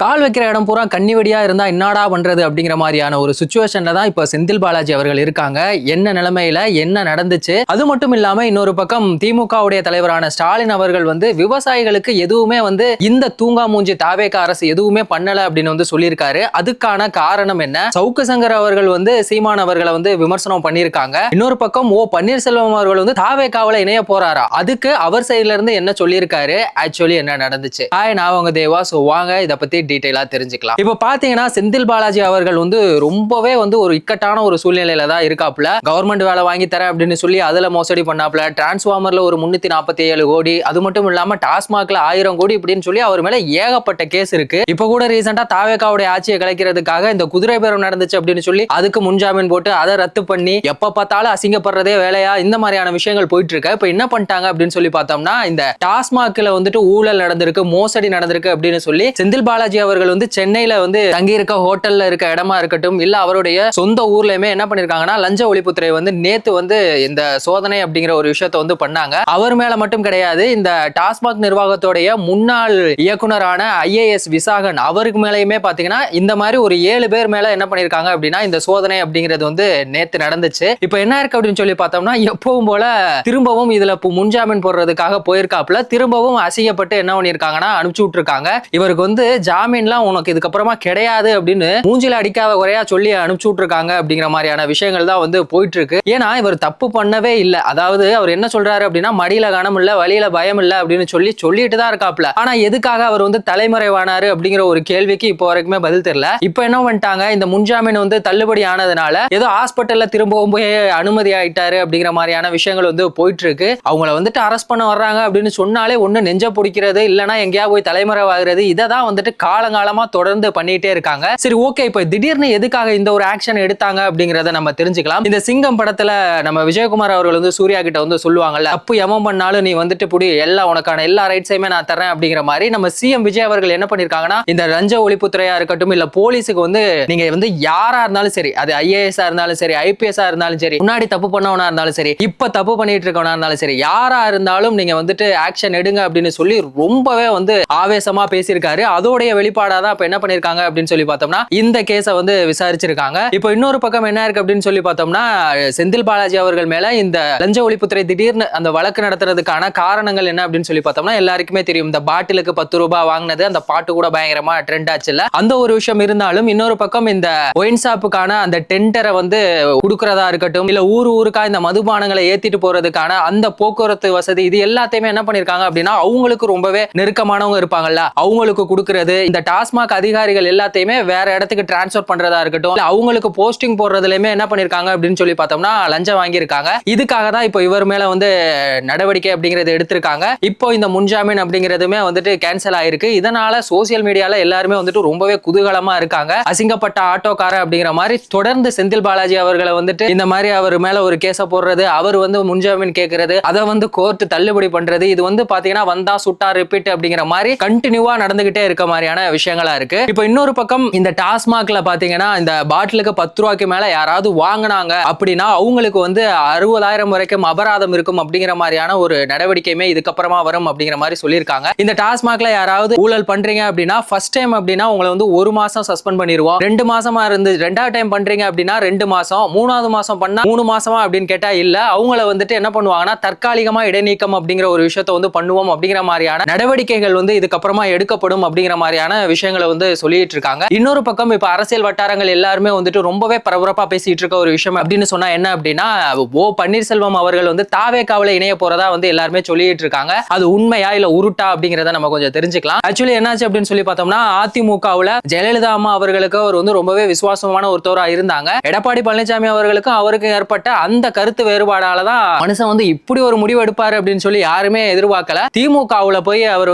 கால் வைக்கிற இடம் பூரா கன்னிவெடியா இருந்தா என்னடா பண்றது அப்படிங்கிற மாதிரியான ஒரு சிச்சுவேஷன்ல தான் இப்ப செந்தில் பாலாஜி அவர்கள் இருக்காங்க. என்ன நிலைமையில என்ன நடந்துச்சு, அது மட்டும் இல்லாம இன்னொரு பக்கம் திமுகவுடைய தலைவரான ஸ்டாலின் அவர்கள் விவசாயிகளுக்கு எதுவுமே இந்த தூங்கா மூஞ்சி தாவேக அரசு எதுவுமே பண்ணல அப்படின்னு சொல்லியிருக்காரு. அதுக்கான காரணம் என்ன? சவுக்கு சங்கர் அவர்கள் சீமான் அவர்களை விமர்சனம் பண்ணியிருக்காங்க. இன்னொரு பக்கம் பன்னீர்செல்வம் அவர்கள் தாவேகாவுல இணைய போறாரா, அதுக்கு அவர் சைட்ல இருந்து என்ன சொல்லியிருக்காரு, ஆக்சுவலி என்ன நடந்துச்சு. நான் உங்க தேவா. சோ வாங்க இத பத்தி டீடைலா தெரிஞ்சுக்கலாம். இப்ப பாத்தீங்கன்னா செந்தில் பாலாஜி அவர்கள் ரொம்பவே ஒரு இக்கட்டான ஒரு சூழ்நிலையில தான் இருக்காப்ல. கவர்மெண்ட் வேலை வாங்கி தரேன் அப்படின்னு சொல்லி அதுல மோசடி பண்ணாப்ல. டிரான்ஸ்ஃபார்மர்ல ஒரு 347 கோடி, அது மட்டும் இல்லாம டாஸ்மாக்ல 1000 கோடி இப்படின்னு சொல்லி அவர் மேல ஏகப்பட்ட கேஸ் இருக்கு. இப்ப கூட ரீசெண்டா தாவேகாவுடைய ஆட்சியை கலைக்கிறதுக்காக இந்த குதிரை பேரம் நடந்துச்சு அப்படின்னு சொல்லி அதுக்கு முன்ஜாமீன் போட்டு அதை ரத்து பண்ணி எப்ப பார்த்தாலும் அசிங்கப்படுறதே வேலையா இந்த மாதிரியான விஷயங்கள் போயிட்டு இருக்கு. இப்ப என்ன பண்ணிட்டாங்க அப்படின்னு சொல்லி பார்த்தோம்னா, இந்த டாஸ்மாக்ல ஊழல் நடந்திருக்கு, மோசடி நடந்திருக்கு அப்படின்னு சொல்லி செந்தில் பாலாஜி அவர்கள் சென்னையில தங்கி இருக்க ஹோட்டல்ல இருக்க இடமா இருக்கட்டும், இல்ல அவருடைய சொந்த ஊர்லயுமே என்ன பண்ணிருக்காங்கன்னா லஞ்ச ஒழிப்புத்துறை நேத்து இந்த சோதனை அப்படிங்கிற ஒரு விஷயத்தை பண்ணாங்க. அவர் மேல மட்டும் கிடையாது, இந்த டாஸ்மாக் நிர்வாகத்தோடைய முன்னாள் இயக்குனரான IAS விசாகன் அவருக்கு மேலயுமே பாத்தீங்கன்னா இந்த மாதிரி ஒரு 7 பேர் மேல என்ன பண்ணிருக்காங்க அப்படின்னா இந்த சோதனை அப்படிங்கிறது நேத்து நடந்துச்சு. இப்ப என்ன இருக்கு அப்படின்னு சொல்லி பார்த்தோம்னா, எப்பவும் போல திரும்பவும் இதுல முன்ஜாமீன் போடுறதுக்காக போயிருக்காப்ல, திரும்பவும் அசிங்கப்பட்டு என்ன பண்ணிருக்காங்கன்னா அனுப்பிச்சு விட்டுருக்காங்க. இவருக்கு ஜாமீன்லாம் உனக்கு இதுக்கப்புறமா கிடையாது அப்படின்னு மூஞ்சில அடிக்காத குறையா சொல்லி அனுப்பிச்சு விட்டுருக்காங்க அப்படிங்கிற மாதிரியான விஷயங்கள் தான் போயிட்டு இருக்கு. ஏன்னா இவர் தப்பு பண்ணவே இல்லை. அதாவது அவர் என்ன சொல்றாரு அப்படின்னா, மடியில கனம் இல்ல, வழியில பயம் இல்ல அப்படின்னு சொல்லிட்டு தான் இருக்காப்ல. ஆனா எதுக்காக அவர் தலைமறைவானாரு அப்படிங்கிற ஒரு கேள்விக்கு இப்போ வரைக்குமே பதில் தெரியல. இப்போ என்ன பண்ணிட்டாங்க, இந்த முன்ஜாமீன் தள்ளுபடி ஆனதுனால ஏதோ ஹாஸ்பிட்டல்ல திரும்பவும் போய் அனுமதி ஆயிட்டாரு அப்படிங்கிற மாதிரியான விஷயங்கள் போயிட்டு இருக்கு. அவங்கள அரெஸ்ட் பண்ண வர்றாங்க அப்படின்னு சொன்னாலே ஒண்ணு நெஞ்ச பிடிக்கிறது, இல்லைன்னா எங்கேயா போய் தலைமறைவாகிறது, இதை தான் காலங்காலமா தொடர்ந்து பண்ணிட்டே இருக்காங்க. சரி, ஓகே, இப்ப திடீர்னு எதுக்காக இந்த ஒரு ஆக்ஷன் எடுத்தாங்க அப்படிங்கறத நம்ம தெரிஞ்சுக்கலாம். இந்த சிங்கம் படத்துல நம்ம விஜயகுமார் அவர்கள் சூர்யா கிட்ட சொல்லுவாங்கல்ல, தப்பு எவன் பண்ணாலும் நீ புடி, உனக்கான எல்லா ரைட்ஸையுமே நான் தரேன் அப்படிங்கிற மாதிரி நம்ம சிஎம் விஜய் அவர்கள் என்ன பண்ணிருக்காங்கன்னா, இந்த லஞ்ச ஒழிப்புத்துறையா இருக்கட்டும், இல்ல போலீஸுக்கு நீங்க யாரா இருந்தாலும் சரி, அது IAS இருந்தாலும் சரி, IPS இருந்தாலும் சரி, முன்னாடி தப்பு பண்ணவனா இருந்தாலும் சரி, இப்ப தப்பு பண்ணிட்டு இருக்கவனா இருந்தாலும் சரி, யாரா இருந்தாலும் நீங்க ஆக்ஷன் எடுங்க அப்படின்னு சொல்லி ரொம்பவே ஆவேசமா பேசியிருக்காரு. அதோடைய வெளிப்பாடாதான் இப்ப என்ன பண்ணிருக்காங்க அப்படின்னு சொல்லி பார்த்தோம்னா, இந்த கேஸை விசாரிச்சிருக்காங்க. இப்போ இன்னொரு பக்கம் என்ன இருக்கு அப்படின்னு சொல்லி பார்த்தோம்னா, செந்தில் பாலாஜி அவர்கள் மேல இந்த லஞ்ச ஒழிப்புத்துறை திடீர்னு அந்த வழக்கு நடத்துறதுக்கான காரணங்கள் என்ன அப்படின்னு சொல்லி பார்த்தோம்னா, எல்லாருக்குமே தெரியும். இந்த பாட்டிலுக்கு 10 ரூபாய் வாங்கினது, அந்த பாட்டு கூட பயங்கரமா ட்ரெண்ட் ஆச்சுல்ல, அந்த ஒரு விஷயம் இருந்தாலும் இன்னொரு பக்கம் இந்த ஒயின் ஷாப்புக்கான அந்த டெண்டரை கொடுக்கறதா இருக்கட்டும், இல்ல ஊருக்கா இந்த மதுபானங்களை ஏத்திட்டு போறதுக்கான அந்த போக்குவரத்து வசதி, இது எல்லாத்தையுமே என்ன பண்ணிருக்காங்க அப்படின்னா, அவங்களுக்கு ரொம்பவே நெருக்கமானவங்க இருப்பாங்கல்ல, அவங்களுக்கு கொடுக்கறது, இந்த டாஸ்மாக் அதிகாரிகள் எல்லாத்தையுமே வேற இடத்துக்கு டிரான்ஸ்பர் பண்றதா இருக்கட்டும், அவங்களுக்கு போஸ்டிங் போடுறதுலயுமே என்ன பண்ணிருக்காங்க அப்படின்னு சொல்லி பார்த்தோம்னா லஞ்சம் வாங்கியிருக்காங்க. இதுக்காக தான் இப்போ இவர் மேல நடவடிக்கை அப்படிங்கறது எடுத்திருக்காங்க. இப்போ இந்த முன்ஜாமீன் அப்படிங்கிறதுமே கேன்சல் ஆயிருக்கு. இதனால சோசியல் மீடியால எல்லாருமே ரொம்பவே குதூகலமா இருக்காங்க. அசிங்கப்பட்ட ஆட்டோக்கார அப்படிங்கிற மாதிரி தொடர்ந்து செந்தில் பாலாஜி அவர்களை இந்த மாதிரி அவர் மேல ஒரு கேஸ போடுறது, அவர் முன்ஜாமீன் கேட்கறது, அதை கோர்ட் தள்ளுபடி பண்றது, இது பாத்தீங்கன்னா வந்தா சுட்டா ரிப்பீட் அப்படிங்கிற மாதிரி கண்டினியூவா நடந்துகிட்டே இருக்க மாதிரியான விஷயங்களா இருக்கு. இப்போ இன்னொரு பக்கம் இந்த டாஸ்மாக்ல பாத்தீங்கன்னா இந்த பாட்டிலுக்கு 10 ரூபாய்க்கு மேல யாராவது வாங்கினாங்க அப்படின்னா அவங்களுக்கு 60,000 வரைக்கும் அபராதம் இருக்கும் அப்படிங்கிற மாதிரியான ஒரு நடவடிக்கையுமே இதுக்கப்புறமா வரும் அப்படிங்கிற மாதிரி சொல்லியிருக்காங்க. இந்த டாஸ்மாக்ல யாராவது ஊழல் பண்றீங்க அப்படின்னா ஃபர்ஸ்ட் டைம் அப்படின்னா உங்களை 1 மாசம் சஸ்பெண்ட் பண்ணிடுவோம், 2 மாசமா இருந்து 2வது டைம் பண்றீங்க அப்படின்னா 2 மாசம், 3வது மாசம் பண்ணா 3 மாசமா அப்படின்னு கேட்டா இல்ல, அவங்கள என்ன பண்ணுவாங்கன்னா தற்காலிகமா இடைநீக்கம் அப்படிங்கிற ஒரு விஷயத்தை பண்ணுவோம் அப்படிங்கிற மாதிரியான நடவடிக்கைகள் இதுக்கப்புறமா எடுக்கப்படும் அப்படிங்கிற மாதிரியான விஷயங்களை சொல்லிட்டு இருக்காங்க. இன்னொரு பக்கம் இப்ப அரசியல் வட்டாரங்கள் எல்லாருமே ரொம்பவே பரபரப்பா பேசிட்டு இருக்க ஒரு விஷயம் அப்படின்னு சொன்னா என்ன அப்படின்னா, பன்னீர்செல்வம் அவர்கள் தாவேகாவுல இணைய போறதா எல்லாருமே சொல்லிட்டு இருக்காங்க. அது உண்மையா இல்ல உருட்டா அப்படிங்கறத நம்ம கொஞ்சம் தெரிஞ்சுக்கலாம். ஆக்சுவலி என்னாச்சு அப்படின்னு சொல்லி பார்த்தோம்னா, அதிமுகவுல ஜெயலலிதா அம்மா அவர்களுக்கு அவர் ரொம்பவே விசுவாசமான ஒருத்தரா இருந்தாங்க. எடப்பாடி பழனிசாமி அவர்களுக்கும் அவருக்கு ஏற்பட்ட அந்த கருத்து வேறுபாடால தான் மனுஷன் இப்படி ஒரு முடிவு எடுப்பாரு அப்படின்னு சொல்லி யாருமே எதிர்பார்க்கல. திமுகவுல போய் அவர்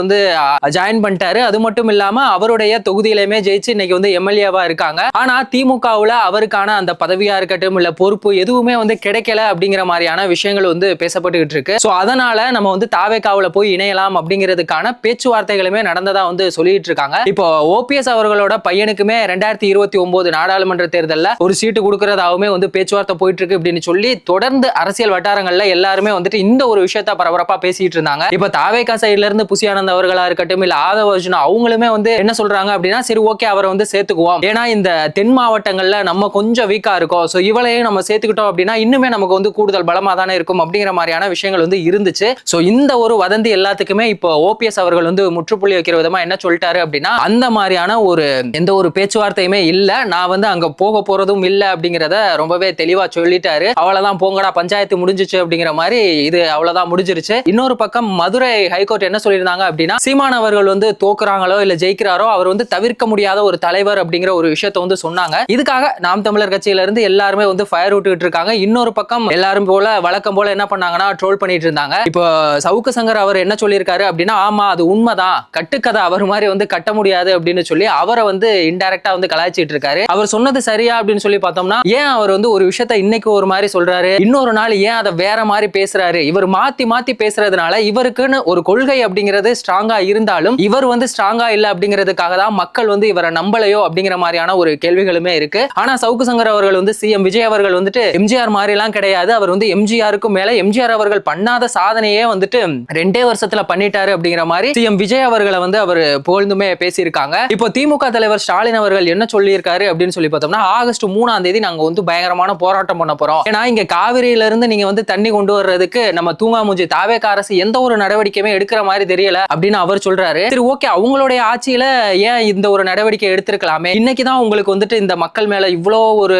ஜாயின் பண்ணிட்டாரு. அது மட்டும் இல்லாம அவருடைய தொகுதியிலுமே ஜெயிச்சு இன்னைக்கு எம்எல்ஏவா இருக்காங்க. ஆனா திமுகவுல அவருக்கான அந்த பதவியா இருக்கட்டும், இல்ல பொறுப்பு எதுவுமே கிடைக்கல அப்படிங்கிற மாதிரியான விஷயங்கள் பேசப்பட்டுகிட்டு இருக்கு. சோ அதனால நம்ம தாவேகாவுல போய் இணையலாம் அப்படிங்கிறதுக்கான பேச்சுவார்த்தைகளுமே நடந்ததா சொல்லிட்டு இருக்காங்க. இப்போ OPS அவர்களோட பையனுக்குமே 2029 நாடாளுமன்ற தேர்தல்ல ஒரு சீட்டு கொடுக்கறதாவுமே பேச்சுவார்த்தை போயிட்டு இருக்கு அப்படின்னு சொல்லி தொடர்ந்து அரசியல் வட்டாரங்கள்ல எல்லாருமே இந்த ஒரு விஷயத்த பரபரப்பா பேசிட்டு இருந்தாங்க. இப்ப தாவேகா சைட்ல இருந்து புசி ஆனந்த் அவர்களா இருக்கட்டும், இல்ல ஆதவ அர்ஜுனா அவங்களுமே என்ன சொல்றாங்க அப்படின்னா, சரி ஓகே அவரை வந்து சேர்த்துக்குவோம், ஏன்னா இந்த தென் மாவட்டங்கள்ல நம்ம கொஞ்சம் வீக்கா இருக்கோம், சோ இவளையும் நம்ம சேர்த்துக்கிட்டோம் அப்படின்னா இன்னுமே நமக்கு வந்து கூடுதல் பலமா தானே இருக்கும் அப்படிங்கிற மாதிரியான விஷயங்கள் வந்து இருந்துச்சு. சோ இந்த ஒரு வதந்தி எல்லாத்துக்குமே இப்போ ஓபிஎஸ் அவர்கள் வந்து முற்றுப்புள்ளி வைக்கிற விதமா என்ன சொல்லிட்டாரு அப்படின்னா, அந்த மாதிரியான ஒரு எந்த ஒரு பேச்சுவார்த்தையுமே இல்ல, நான் வந்து அங்க போக போறதும் இல்ல அப்படிங்கறத ரொம்பவே தெளிவா சொல்லிட்டாரு. அவ்வளவுதான் போங்கடா பஞ்சாயத்து முடிஞ்சிச்சு அப்படிங்கிற மாதிரி இது அவ்வளவுதான் முடிஞ்சிருச்சு. இன்னொரு பக்கம் மதுரை ஹைகோர்ட் என்ன சொல்லியிருந்தாங்க அப்படின்னா, சீமான் அவர்கள் வந்து தோக்குறாங்களோ இல்ல ஜெயிக்கிறாரோ அவர் வந்து தவிர்க்க முடியாத ஒரு தலைவர் அப்படிங்கிற ஒரு விஷயத்தை வந்து சொன்னாங்க. இதுக்காக நாம் தமிழர் கட்சியில இருந்து எல்லாருமே வந்து ஃபயர் விட்டுட்டு இருக்காங்க. இன்னொரு பக்கம் எல்லாரும் போல வழக்கம் போல என்ன பண்ணாங்கன்னா ட்ரோல் பண்ணிட்டு இருந்தாங்க. இப்போ சவுக்கு சங்கர் அவர் என்ன சொல்லியிருக்காரு அப்படின்னா, ஆமா அது உண்மைதான், கட்டுக்கதை அவர் மாதிரி வந்து கட்ட முடியாது அப்படின்னு சொல்லி அவரை வந்து இன்டைரக்டா வந்து கலாய்ச்சிட்டு இருக்காரு. அவர் சொன்னது சரியா அப்படின்னு சொல்லி பார்த்தோம்னா, ஏன் அவர் வந்து ஒரு விஷயத்தை இன்னைக்கு ஒரு மாதிரி சொல்றாரு, இன்னொரு நாள் ஏன் அதை வேற மாதிரி பேசுறாரு, இவர் மாத்தி மாத்தி பேசுறதுனால இவருக்குன்னு ஒரு கொள்கை அப்படிங்கிறது ஸ்ட்ராங்கா இருந்தாலும் இவர் வந்து ஸ்ட்ராங்கா இல்ல அப்படிங்கிறதுக்காக தான் மக்கள் வந்து இவரை நம்பலையோ அப்படிங்கிற மாதிரியான ஒரு கேள்விகளுமே இருக்கு. ஆனா சவுக்கு சங்கர் அவர்கள் வந்து சிஎம் விஜய் அவர்கள் வந்துட்டு எம்ஜிஆர் மாதிரி எல்லாம் கிடையாது, அவர் வந்து எம்ஜிஆருக்கும் மேல எம்ஜிஆர் அவர்கள் பண்ணாத சாதனையே வந்துட்டு 2 வருஷத்துல பண்ணிட்டாரு அப்படிங்கிற மாதிரி சிஎம் விஜய் அவர்களை வந்து அவர் புகழ்ந்துமே பேசியிருக்காங்க. இப்போ திமுக தலைவர் ஸ்டாலின் அவர்கள் என்ன சொல்லியிருக்காரு அப்படின்னு சொல்லி பார்த்தோம்னா, ஆகஸ்ட் 3ஆம் தேதி நாங்க வந்து பயங்கரமான போராட்டம் பண்ண போறோம், ஏன்னா இங்க காவிரியில இருந்து நீங்க வந்து தண்ணி கொண்டு வர்றதுக்கு நம்ம தூங்காமூஞ்சி தாவேக அரசு எந்த ஒரு நடவடிக்கையுமே எடுக்கிற மாதிரி தெரியல அப்படின்னு அவர் சொல்றாரு. சரி ஓகே, அவங்களுடைய ஆட்சியில ஏன் இந்த ஒரு நடவடிக்கை எடுத்திருக்கலாமே, இன்னைக்குதான் உங்களுக்கு வந்துட்டு இந்த மக்கள் மேல இவ்வளோ ஒரு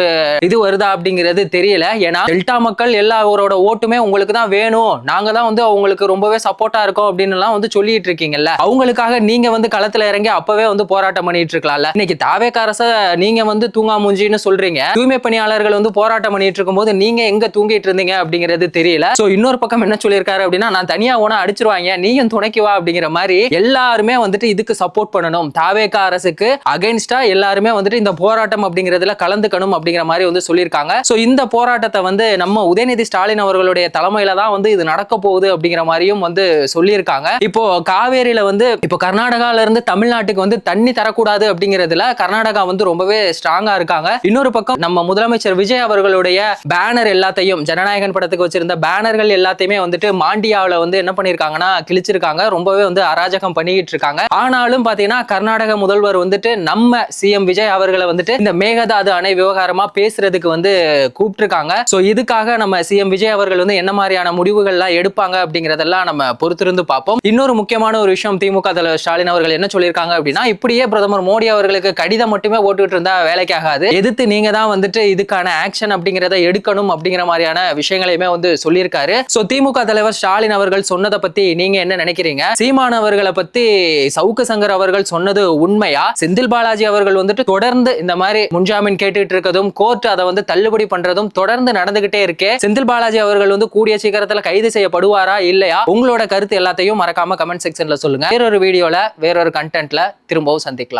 இது வருதா அப்படிங்கிறது தெரியல. ஏன்னா டெல்டா மக்கள் எல்லாரோட ஓட்டுமே உங்களுக்கு தான் வேணும், நாங்க தான் வந்து அவங்களுக்கு ரொம்பவே சப்போர்ட்டா இருக்கோம் அப்படின்னு எல்லாம் வந்து சொல்லிட்டு இருக்கீங்கல்ல, அவங்களுக்காக நீங்க வந்து களத்துல இறங்கி அப்பவே வந்து போராட்டம் பண்ணிட்டு இருக்கலாம்ல. இன்னைக்கு தாவேக அரச நீங்க வந்து தூங்காமூஞ்சின்னு சொல்றீங்க, தூய்மை பணியாளர்கள் வந்து போராட்டம் பண்ணிட்டு இருக்கும்போது நீங்க எங்க தூங்கிட்டு இருந்தீங்க அப்படிங்கிறது தெரியல. சோ இன்னொரு பக்கம் என்ன சொல்லியிருக்காரு அப்படின்னா, நான் தனியா ஓனா அடிச்சிருவாங்க நீயும் துணைக்கு வா அப்படிங்கிற மாதிரி எல்லாருமே வந்துட்டு இதுக்கு சப்போர்ட் பண்ணணும், தாவேக அரசுக்கு அகைன்ஸ்டா எல்லாருமே வந்துட்டு இந்த போராட்டம் அப்படிங்கிறதுல கலந்துக்கணும் அப்படிங்கிற மாதிரி வந்து சொல்லியிருக்காங்க. சோ இந்த போராட்டத்தை வந்து நம்ம உதயநிதி ஸ்டாலின் அவர்களுடைய தலைமையில தான் வந்து இது நடக்க போகுது அப்படிங்கிற மாதிரியும் வந்து சொல்லியிருக்காங்க. இப்போ காவேரியில வந்து இப்போ கர்நாடகால இருந்து தமிழ்நாட்டுக்கு வந்து தண்ணி தரக்கூடாது அப்படிங்கிறதுல கர்நாடகா வந்து ரொம்பவே ஸ்ட்ராங்கா இருக்காங்க. இன்னொரு பக்கம் நம்ம முதலமைச்சர் விஜய் அவர்களுடைய பேனர் எல்லாத்தையும், ஜனநாயகன் படத்துக்கு வச்சிருந்த பேனர்கள் எல்லாத்தையுமே வந்துட்டு மாண்டியாவில் வந்து என்ன பண்ணிருக்காங்கன்னா கிழிச்சிருக்காங்க, ரொம்பவே வந்து அராஜகம் பண்ணிட்டு இருக்காங்க. ஆனாலும் பாத்தீங்கன்னா கர்நாடக முதல்வர் வந்துட்டு நம்ம சிஎம் விஜய் அவர்களை வந்துட்டு இந்த மேகதாது அணை விவகாரமா பேசுறதுக்கு வந்து கூப்பிட்டுருக்காங்க. சோ இதுக்காக நம்ம சிஎம் விஜய் அவர்கள் வந்து என்ன மாதிரியான முடிவுகள்லாம் எடுப்பாங்க அப்படிங்கறதெல்லாம் நம்ம பொறுத்திருந்து பார்ப்போம். இன்னொரு முக்கியமான ஒரு விஷயம், திமுக தலைவர் ஸ்டாலின் அவர்கள் என்ன சொல்லியிருக்காங்க அப்படின்னா, இப்படியே பிரதமர் மோடி அவர்களுக்கு கடிதம் மட்டுமே போட்டுட்டு இருந்தா வேலைக்காகாது, எதிர்த்து நீங்க தான் வந்துட்டு இதுக்கான ஆக்ஷன் அப்படிங்கறத எடுக்கணும் அப்படிங்கிற மாதிரியான விஷயங்களையுமே வந்து சொல்லியிருக்காரு. சோ திமுக தலைவர் ஸ்டாலின் அவர்கள் சொன்னதை பத்தி நீங்க என்ன நினைக்கிறீங்க? சீமான் அவர்களை பத்தி சவுக்கு சங்கர் அவர்கள் சொன்னது உண்மையா? செந்தில் பாலாஜி அவர்கள் வந்துட்டு தொடர்ந்து இந்த மாதிரி முன்ஜாமீன் கேட்டுட்டு இருக்கதும் கோர்ட் அதை வந்து தள்ளுபடி பண்றதும் தொடர்ந்து நடந்துகிட்டே இருக்கே, செந்தில் பாலாஜி அவர்கள் வந்து கூடிய சீக்கிரத்துல கைது செய்யப்படுவாரா இல்லையா? உங்களோட கருத்து எல்லாத்தையும் மறக்காம கமெண்ட் செக்ஷன்ல சொல்லுங்க. வேறொரு வீடியோல வேறொரு கண்டென்ட்ல திரும்பவும் சந்திக்கலாம்.